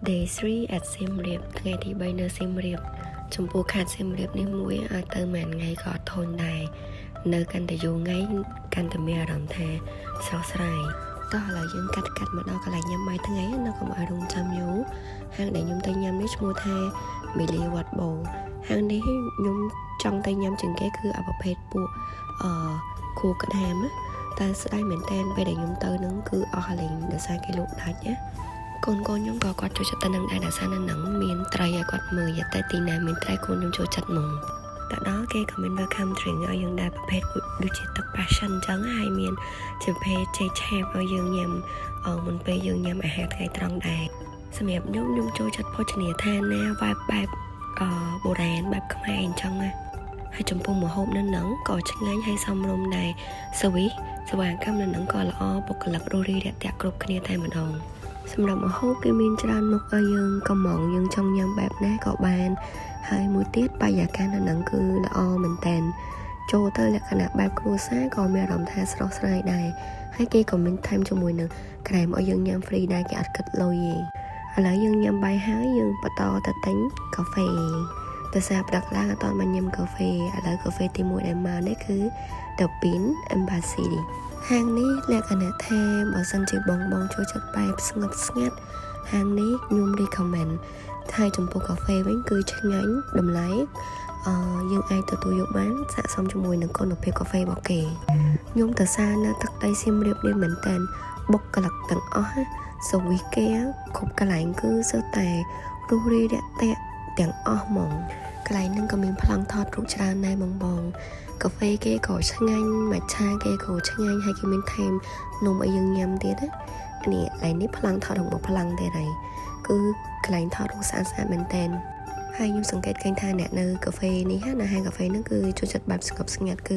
Day 3 at Siem Reap ថ្ងៃទី3នៅសៀមរាបចំពោះខេត្តសៀមរាបនេះមួយឲ្យទៅមួយថ្ងៃក៏អត់ធន់ដែរនៅកាន់តែយូរថ្ងៃកាន់តែមានអារម្មណ៍ថាស្រស់ស្រាយតោះឥឡូវយើងកាត់មកដល់កន្លែងញ៉ាំបាយថ្ងៃនៅកុំឲ្យរងចាំយូរហាងដែលខ្ញុំទៅញ៉ាំនេះឈ្មោះថាមីលីវ៉ាត់បូហាងនេះខ្ញុំចង់ទៅញ៉ាំជាងគេគឺអាប្រភេទពួកគូក្តាមតែស្ដាយមែនតើពេលដែលខ្ញុំទៅនឹងគឺអស់លេងដោយសារគេលក់ដាច់ណាកូនខ្ញុំក៏គាត់ចូលចិត្តទៅនឹងដែរដោយសារនៅនឹងមានត្រីឲ្យគាត់មើលយកតែទីណាមានត្រីកូនខ្ញុំចូលចិត្តហ្មងតែដល់គេក៏មាន welcome drink ឲ្យយើងដែរប្រភេទដូចជាទឹក passion អញ្ចឹងហើយមានជាប្រភេទ chai chap ឲ្យយើងញ៉ាំមុនពេលយើងញ៉ាំអាហារថ្ងៃត្រង់ដែរសម្រាប់ខ្ញុំចូលចិត្តភោជនីយដ្ឋានណាបែបបុរាណបែបខ្មែរអញ្ចឹងណាហើយចំពោះម្ហូបនៅនឹងក៏ឆ្ងាញ់ហើយសមរម្យដែរសេវាកម្មនៅនឹងក៏ល្អបុគ្គលិករស់រីរាក់ទាក់គ្រប់គ្នាតែម្ដងសម្រាប់ម្ហូបគេមានច្រើនមុខឲ្យយើងកំងយើងចង់ញ៉ាំបែបណាក៏បានហើយមួយទៀតបរិយាកាសនៅនឹងគឺល្អមែនតើចូលទៅលក្ខណៈបែបគ្រួសារក៏មានអារម្មណ៍ថាស្រស់ស្រាយដែរហើយគេក៏មានថែមជាមួយនឹងក្រែមឲ្យយើងញ៉ាំហ្វ្រីដែរគេអត់គិតលុយទេឥឡូវយើងញ៉ាំបាយហើយយើងបន្តទៅទិញកាហ្វេទៅសារព្រឹកឡើងអត់បានញ៉ាំកាហ្វេឥឡូវកាហ្វេទី1ដែលមកនេះគឺ The Bean Embassy ហាងនេះលក្ខណៈថាបើសិនជាបងចូលចិត្តបែបស្ងប់ស្ងាត់ហាងនេះខ្ញុំ recommend ហើយចំពោះកាហ្វេវិញគឺឆ្ងាញ់តម្លៃយើងអាចទទួលយកបានស័ក្តិសមជាមួយនឹងគុណភាពកាហ្វេរបស់គេខ្ញុំទៅសារនៅទឹកដីសៀមរាបនេះមែនតើបុគ្គលិកទាំងអស់សូវីគេគ្រប់កន្លែងគឺសូវតែរស់រីរាក់ទាក់ទាំងអស់ហ្មងកន្លែងហ្នឹងក៏មានប្លង់ថតរូបច្រើនដែរបងកាហ្វេគេក៏ឆ្ងាញ់ម៉ាឆាគេក៏ឆ្ងាញ់ហើយគេមានថែមនំឲ្យយើងញ៉ាំទៀតណានេះកន្លែងនេះប្លង់ថតរបស់ប្លង់ទៀតហើយគឺកន្លែងថតរូបស្អាតមែនតើហើយខ្ញុំសង្កេតឃើញថាអ្នកនៅកាហ្វេនេះណាហាងកាហ្វេហ្នឹងគឺចូលចិត្តបែបស្ងប់ស្ងាត់គឺ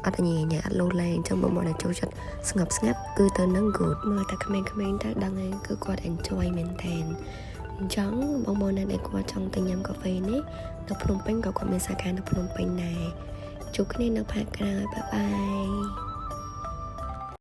អត់ញ៉ៃអត់លោឡាអញ្ចឹងបងមកចូលចិត្តស្ងប់ស្ងាត់គឺទៅនឹង good មើលតែក្មេងៗទៅដឹងហើយគឺគាត់ enjoy មែនតើអញ្ចឹងបងណាដែលគាត់ចង់ទៅញ៉ាំកាហ្វេនេះនៅភ្នំពេញក៏គាត់មានសាខានៅភ្នំពេញដែរជួបគ្នានៅផាកក្រោយបាយបាយ